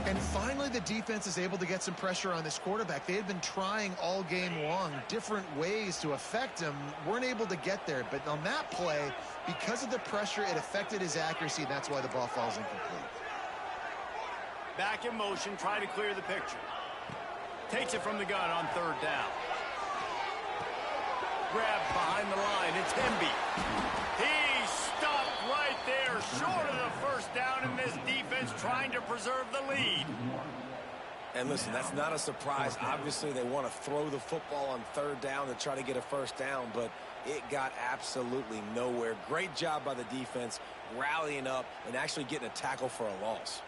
And finally, the defense is able to get some pressure on this quarterback. They had been trying all game long different ways to affect him, weren't able to get there. But on that play, because of the pressure, it affected his accuracy, and that's why the ball falls incomplete. Back in motion, try to clear the picture. Takes it from the gun on 3rd down. Grab behind the line. It's Hemby. He's stopped right there, short of the 1st down, and this defense trying to preserve the lead. And listen, that's not a surprise. Obviously, they want to throw the football on third down to try to get a first down, but it got absolutely nowhere. Great job by the defense, rallying up and actually getting a tackle for a loss.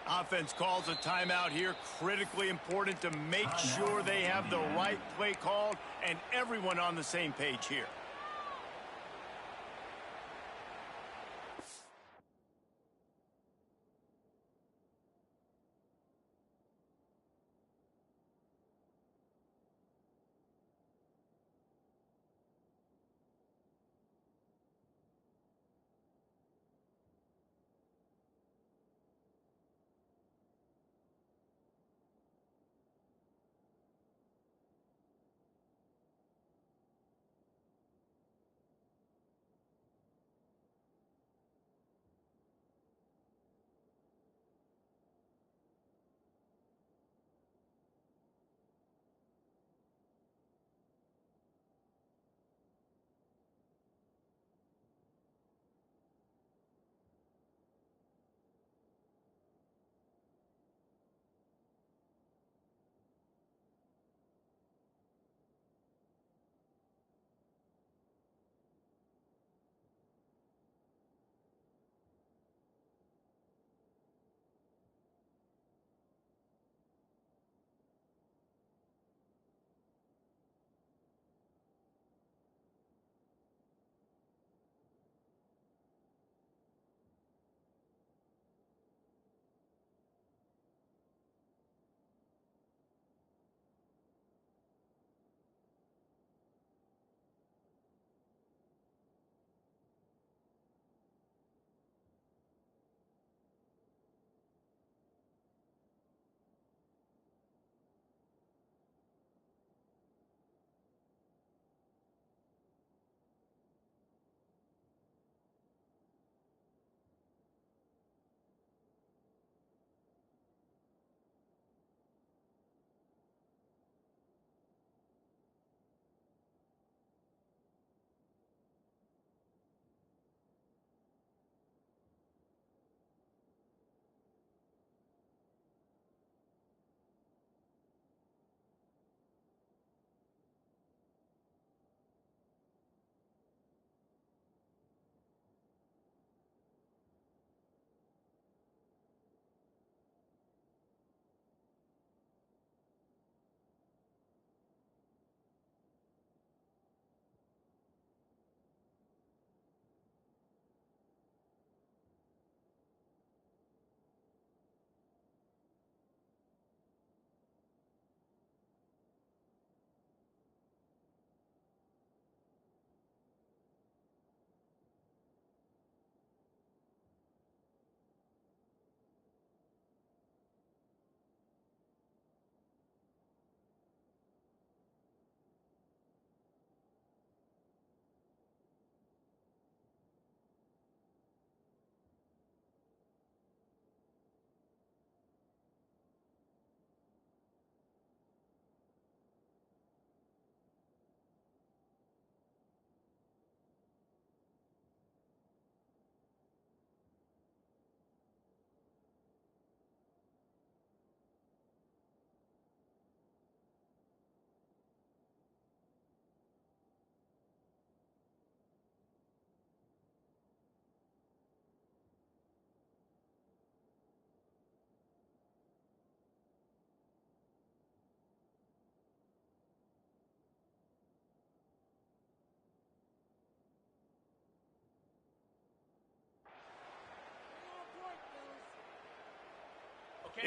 Offense calls a timeout here. Critically important to make sure they have the right play called and everyone on the same page here.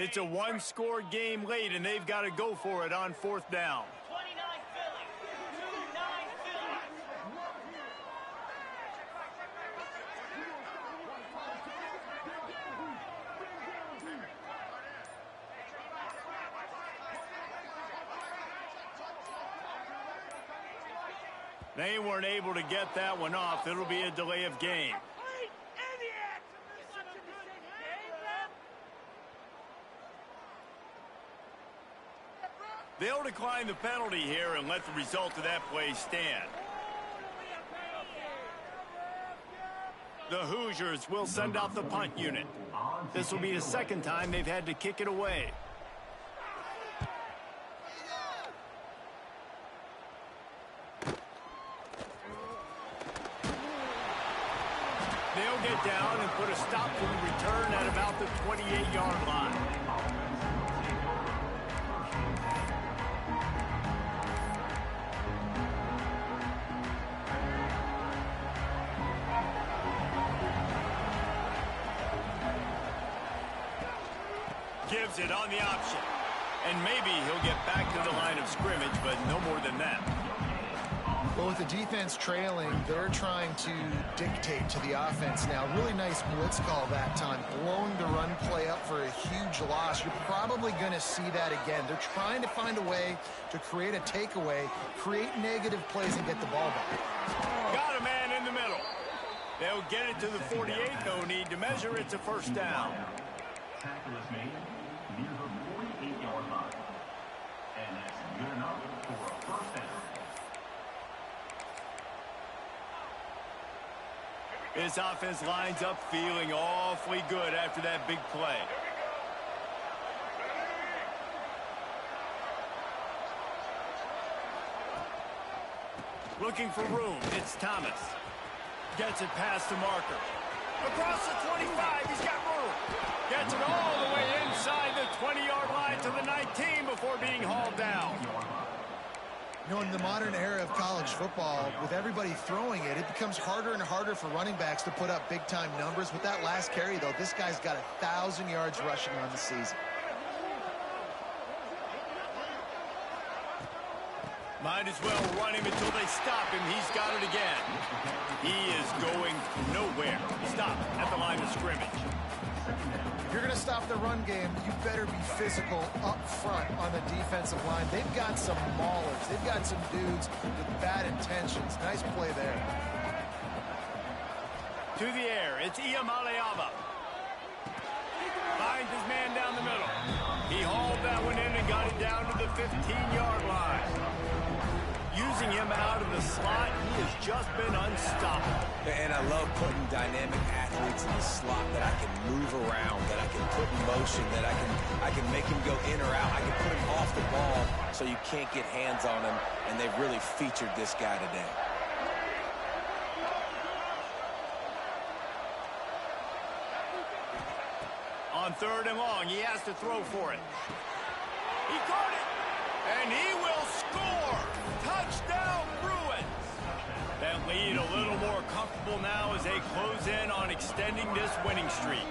It's a one-score game late, and they've got to go for it on fourth down. 29 Philly. 29 Philly. They weren't able to get that one off. It'll be a delay of game. They'll decline the penalty here and let the result of that play stand. The Hoosiers will send out the punt unit. This will be the second time they've had to kick it away. They'll get down and put a stop to the return at about the 28-yard line. Gives it on the option. And maybe he'll get back to the line of scrimmage, but no more than that. Well, with the defense trailing, they're trying to dictate to the offense now. Really nice blitz call that time, blowing the run play up for a huge loss. You're probably going to see that again. They're trying to find a way to create a takeaway, create negative plays, and get the ball back. Got a man in the middle. They'll get it to the 48, no need to measure. It's a first down. Tackle is made near the 48-yard line. And that's good enough for a first down. This offense lines up feeling awfully good after that big play. Looking for room. It's Thomas. Gets it past the marker. Across the 25, he's got room. Gets it all the way inside the 20-yard line to the 19 before being hauled down. You know, in the modern era of college football, with everybody throwing it, it becomes harder and harder for running backs to put up big-time numbers. With that last carry, though, this guy's got 1,000 yards rushing on the season. Might as well run him until they stop him. He's got it again. He is going nowhere. Stop at the line of scrimmage. If you're going to stop the run game, you better be physical up front on the defensive line. They've got some maulers. They've got some dudes with bad intentions. Nice play there. To the air, it's Iamaleava. Finds his man down the middle. He hauled that one in and got it down to the 15-yard line. Using him out of the slot, he has just been unstoppable. And I love putting dynamic athletes in the slot that I can move around, that I can put in motion, that I can make him go in or out. I can put him off the ball so you can't get hands on him, and they've really featured this guy today. On 3rd and long, he has to throw for it. He caught it, and he will score. Touchdown, Bruins. That lead a little more comfortable now as they close in on extending this winning streak.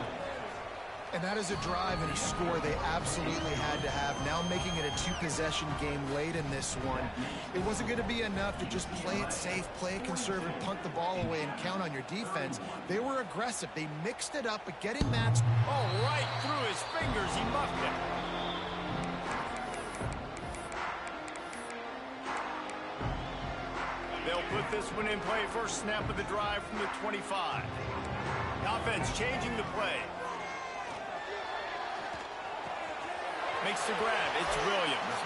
And that is a drive and a score they absolutely had to have. Now making it a 2-possession game late in this one. It wasn't going to be enough to just play it safe, play it conservative, punt the ball away, and count on your defense. They were aggressive. They mixed it up, but getting that... Oh, right through his fingers, he muffed it. They'll put this one in play. First snap of the drive from the 25. Offense changing the play. Makes the grab. It's Williams.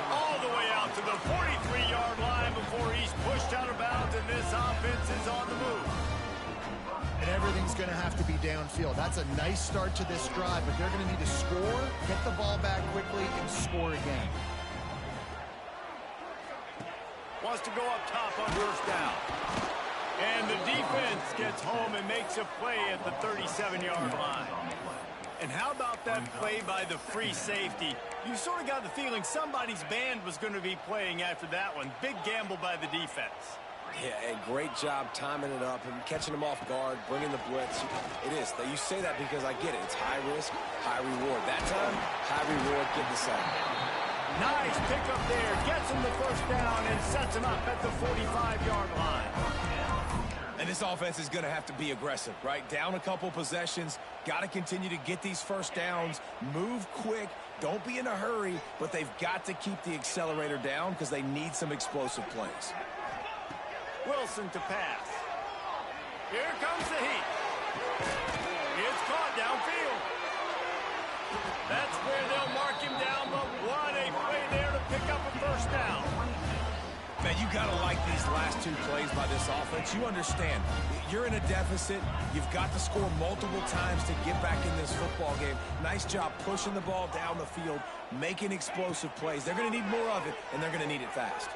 All the way out to the 43-yard line before he's pushed out of bounds, and this offense is on the move. And everything's going to have to be downfield. That's a nice start to this drive, but they're going to need to score, get the ball back quickly, and score again. Wants to go up top on first down. And the defense gets home and makes a play at the 37-yard line. And how about that play by the free safety? You sort of got the feeling somebody's band was going to be playing after that one. Big gamble by the defense. Yeah, and great job timing it up and catching them off guard, bringing the blitz. It is. You say that because I get it. It's high risk, high reward. That time, high reward, get the sack. Nice pickup there. Gets him the first down and sets him up at the 45-yard line. And this offense is going to have to be aggressive, right? Down a couple possessions. Got to continue to get these first downs. Move quick. Don't be in a hurry, but they've got to keep the accelerator down because they need some explosive plays. Wilson to pass. Here comes the heat. It's caught downfield. That's where they'll mark him down, but what a play there to pick up a first down. Man, you got to like these last two plays by this offense. You understand, you're in a deficit. You've got to score multiple times to get back in this football game. Nice job pushing the ball down the field, making explosive plays. They're going to need more of it, and they're going to need it fast.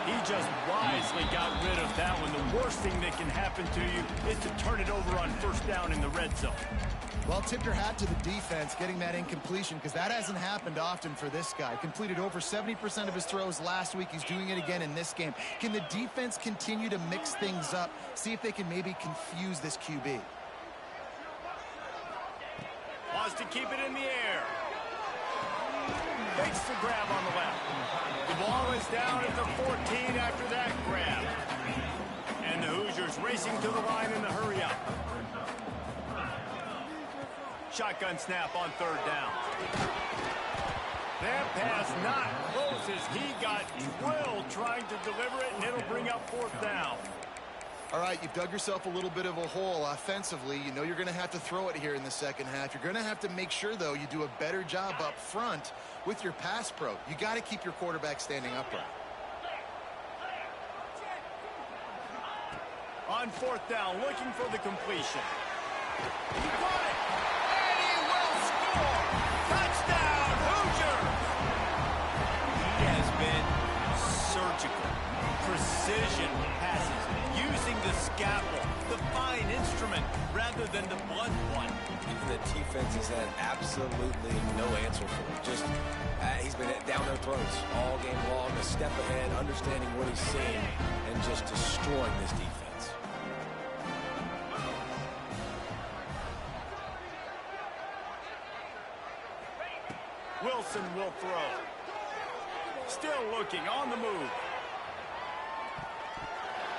He just wisely got rid of that one. The worst thing that can happen to you is to turn it over on first down in the red zone. Well, tip your hat to the defense getting that incompletion, because that hasn't happened often for this guy. Completed over 70% of his throws last week. He's doing it again in this game. Can the defense continue to mix things up, see if they can maybe confuse this QB? Wants to keep it in the air. Fakes the grab on the left. The ball is down at the 14 after that grab. And the Hoosiers racing to the line in the hurry up. Shotgun snap on third down. That pass not close as he got drilled trying to deliver it, and it'll bring up fourth down. All right, you've dug yourself a little bit of a hole offensively. You know you're going to have to throw it here in the second half. You're going to have to make sure, though, you do a better job up front with your pass pro. You got to keep your quarterback standing upright. On fourth down, looking for the completion. He got it, and he will score. Touchdown, Hoosiers! He has been surgical, precision passes, using the scalpel, the fine instrument, rather than the blunt one. The defense has had absolutely no answer for him. Just, he's been down their throats all game long, a step ahead, understanding what he's seeing, and just destroying this defense. Wilson will throw. Still looking, on the move.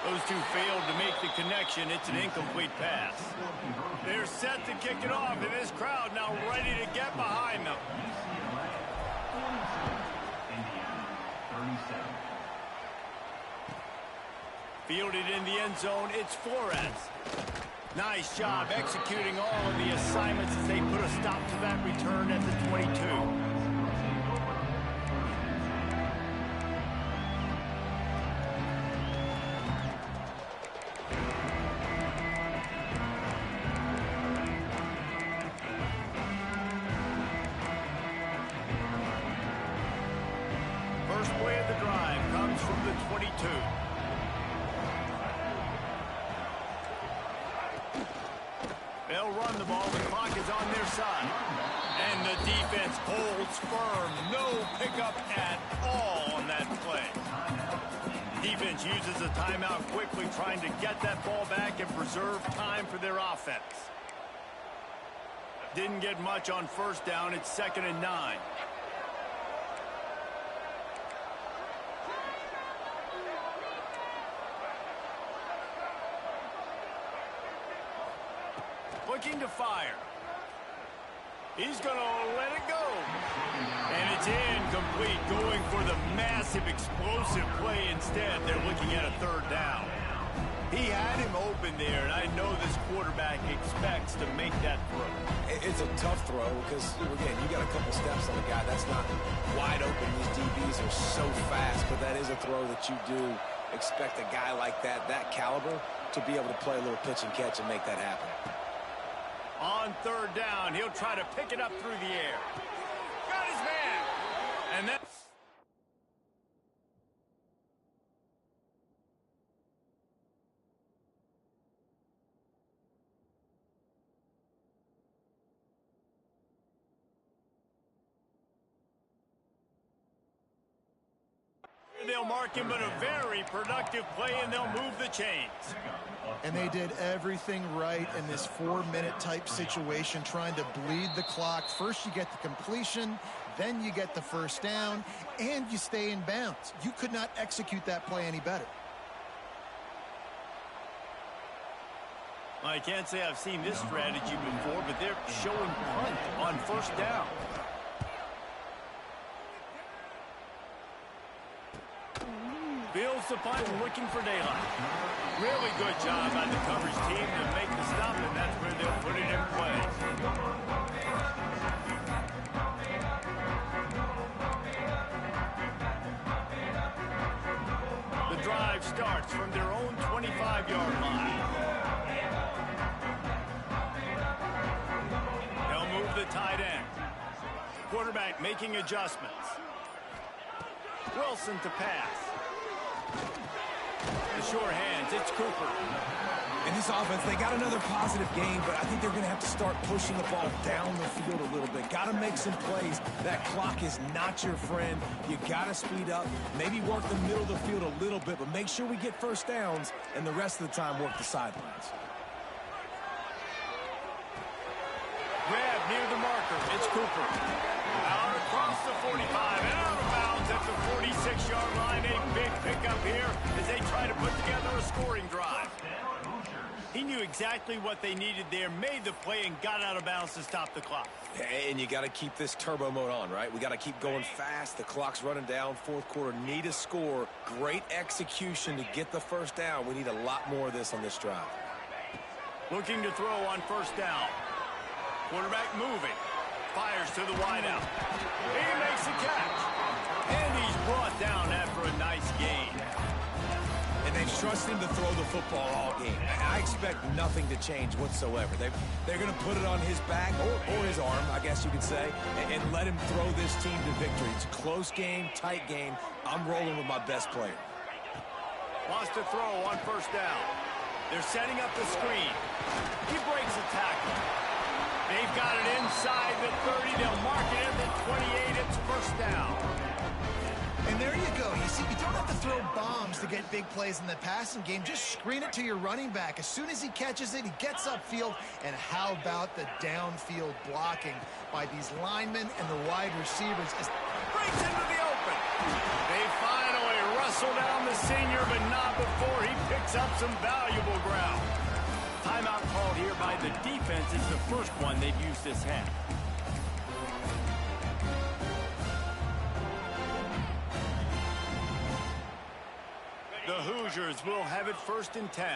Those two failed to make the connection. It's an incomplete pass. They're set to kick it off, and this crowd now ready to get behind them. Fielded in the end zone, it's Flores. Nice job executing all of the assignments as they put a stop to that return at the 22. First play of the drive comes from the 22. They'll run the ball. The clock is on their side. And the defense holds firm. No pickup at all on that play. Defense uses a timeout quickly, trying to get that ball back and preserve time for their offense. Didn't get much on first down. It's 2nd and 9. Looking to fire. He's going to let it go. And it's incomplete, going for the massive explosive play instead. They're looking at a third down. He had him open there, and I know this quarterback expects to make that throw. It's a tough throw because, again, you got a couple steps on the guy. That's not wide open. These DBs are so fast, but that is a throw that you do expect a guy like that caliber, to be able to play a little pitch and catch and make that happen. On third down, he'll try to pick it up through the air. Got his man. And then they'll mark him, but a very productive play, and they'll move the chains. And they did everything right in this 4-minute type situation, trying to bleed the clock. First you get the completion, then you get the first down, and you stay in bounds. You could not execute that play any better. I can't say I've seen this strategy before, but they're showing punt on first down. Feels the punt and looking for daylight. Really good job by the coverage team to make the stop, and that's where they'll put it in place. The drive starts from their own 25-yard line. They'll move the tight end. Quarterback making adjustments. Wilson to pass. The short hands, it's Cooper. In this offense, they got another positive game, but I think they're going to have to start pushing the ball down the field a little bit. Got to make some plays. That clock is not your friend. You got to speed up, maybe work the middle of the field a little bit, but make sure we get first downs, and the rest of the time work the sidelines. Grab near the marker, it's Cooper. Out across the 45 and out of bounds at the 46-yard line. A big pickup here as they try to put together a scoring drive. He knew exactly what they needed there, made the play, and got out of bounds to stop the clock. And you got to keep this turbo mode on, right? We got to keep going fast. The clock's running down. Fourth quarter, need a score. Great execution to get the first down. We need a lot more of this on this drive. Looking to throw on first down. Quarterback moving. Fires to the wideout. He makes the catch. And he's brought down after a nice gain. And they've trusted him to throw the football all game. I expect nothing to change whatsoever. They're going to put it on his back or his arm, I guess you could say, and let him throw this team to victory. It's a close game, tight game. I'm rolling with my best player. Wants to throw on first down. They're setting up the screen. He breaks a tackle. They've got it inside the 30. They'll mark it at the 28. It's first down. And there you go. You see, you don't have to throw bombs to get big plays in the passing game. Just screen it to your running back. As soon as he catches it, he gets upfield. And how about the downfield blocking by these linemen and the wide receivers? Breaks into the open. They finally wrestle down the senior, but not before he picks up some valuable ground. Timeout called here by the defense is the first one they've used this half. The Hoosiers will have it 1st and 10.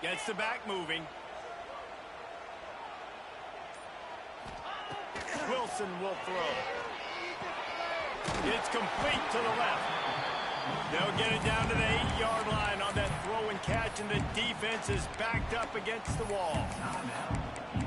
Gets the back moving. Wilson will throw. It's complete to the left. They'll get it down to the 8-yard line on that throw and catch, and the defense is backed up against the wall.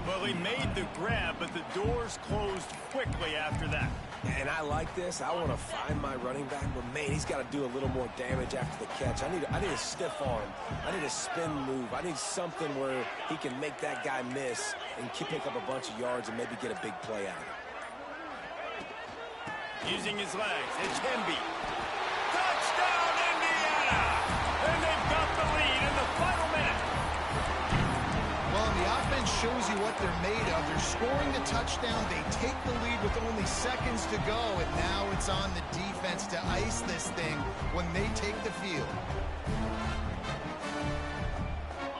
Well, he made the grab, but the doors closed quickly after that. And I like this. I want to find my running back, but man, he's got to do a little more damage after the catch. I need a stiff arm. I need a spin move. I need something where he can make that guy miss and pick up a bunch of yards and maybe get a big play out of it. Using his legs, it's Hemby. Touchdown, Indiana! And they've got the lead in the final minute. Well, the offense shows you what they're made of. They're scoring the touchdown. They take the lead with only seconds to go, and now it's on the defense to ice this thing when they take the field.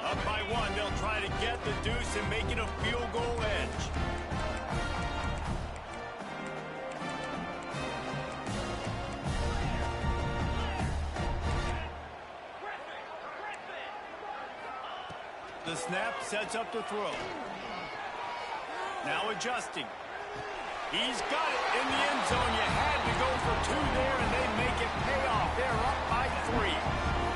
Up by 1, they'll try to get the deuce and make it a field goal edge. The snap sets up the throw. Now adjusting. He's got it in the end zone. You had to go for 2 there, and they make it pay off. They're up by 3.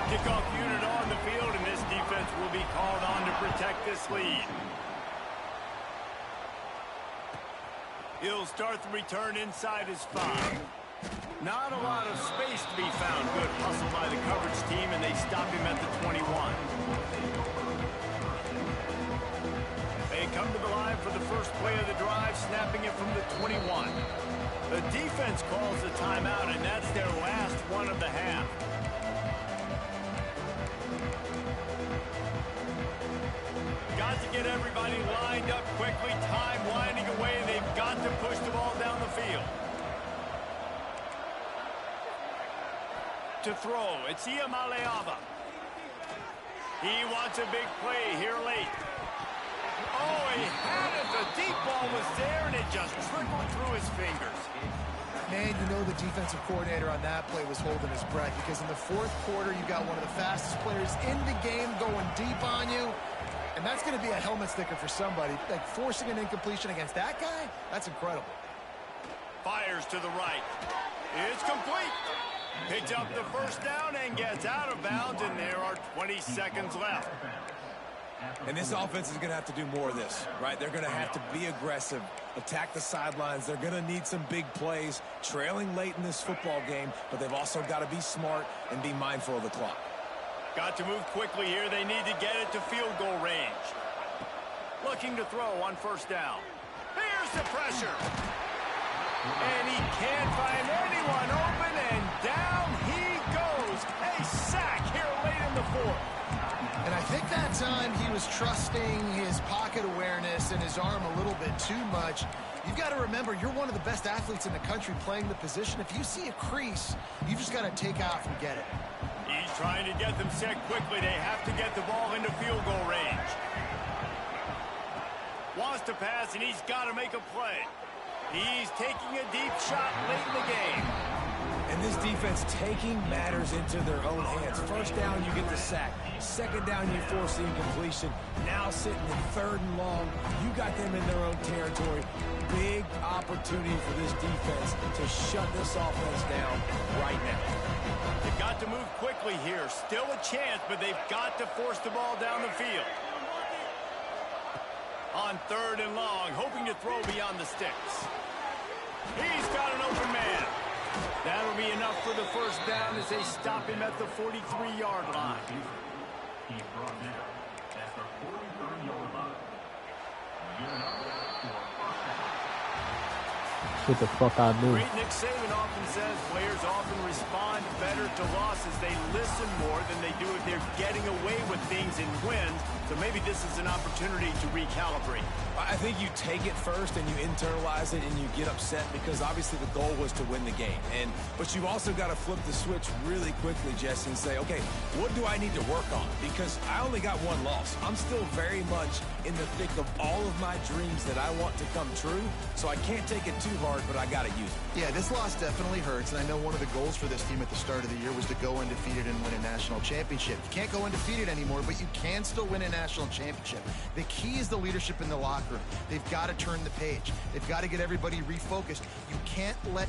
Kickoff unit on the field, and this defense will be called on to protect this lead. He'll start the return inside his 5. Not a lot of space to be found. Good hustle by the coverage team, and they stop him at the 21. They come to the line for the first play of the drive, snapping it from the 21. The defense calls a timeout, and that's their last one of the half. Got to get everybody lined up quickly, time winding away, and they've got to push the ball down the field. To throw, it's Iamaleava. He wants a big play here late. Oh, he had it. The deep ball was there, and it just trickled through his fingers. Man, you know the defensive coordinator on that play was holding his breath, because in the fourth quarter, you got one of the fastest players in the game going deep on you, and that's going to be a helmet sticker for somebody. Like, forcing an incompletion against that guy, that's incredible. Fires to the right. It's complete. Picks up the first down and gets out of bounds, and there are 20 seconds left. And this offense is going to have to do more of this, right? They're going to have to be aggressive, attack the sidelines. They're going to need some big plays, trailing late in this football game, but they've also got to be smart and be mindful of the clock. Got to move quickly here. They need to get it to field goal range. Looking to throw on first down. Here's the pressure. And he can't find anyone open, and down he goes. A sack here late in the fourth. And I think that time he was trusting his pocket awareness and his arm a little bit too much. You've got to remember, you're one of the best athletes in the country playing the position. If you see a crease, you just got to take off and get it. He's trying to get them set quickly. They have to get the ball into field goal range. Wants to pass, and he's got to make a play. He's taking a deep shot late in the game. And this defense taking matters into their own hands. First down, you get the sack. Second down, you force the incompletion. Now sitting in third and long, you got them in their own territory. Big opportunity for this defense to shut this offense down right now. They've got to move quickly here. Still a chance, but they've got to force the ball down the field. On third and long, hoping to throw beyond the sticks. He's got an open man. That'll be enough for the first down as they stop him at the 43-yard line. He's brought down at the 43-yard line. Good enough for a first down. What the fuck I do? Great Nick Saban often says players often respond better to losses. They listen more than they do if they're getting away with things in wins. So maybe this is an opportunity to recalibrate. I think you take it first and you internalize it and you get upset because obviously the goal was to win the game. But you've also got to flip the switch really quickly, Jesse, and say, okay, what do I need to work on? Because I only got one loss. I'm still very much in the thick of all of my dreams that I want to come true. So I can't take it too hard, but I got to use it. Yeah, this loss definitely hurts, and I know one of the goals for this team at the start of the year was to go undefeated and win a national championship. You can't go undefeated anymore, but you can still win a national championship. The key is the leadership in the locker room. They've got to turn the page. They've got to get everybody refocused. You can't let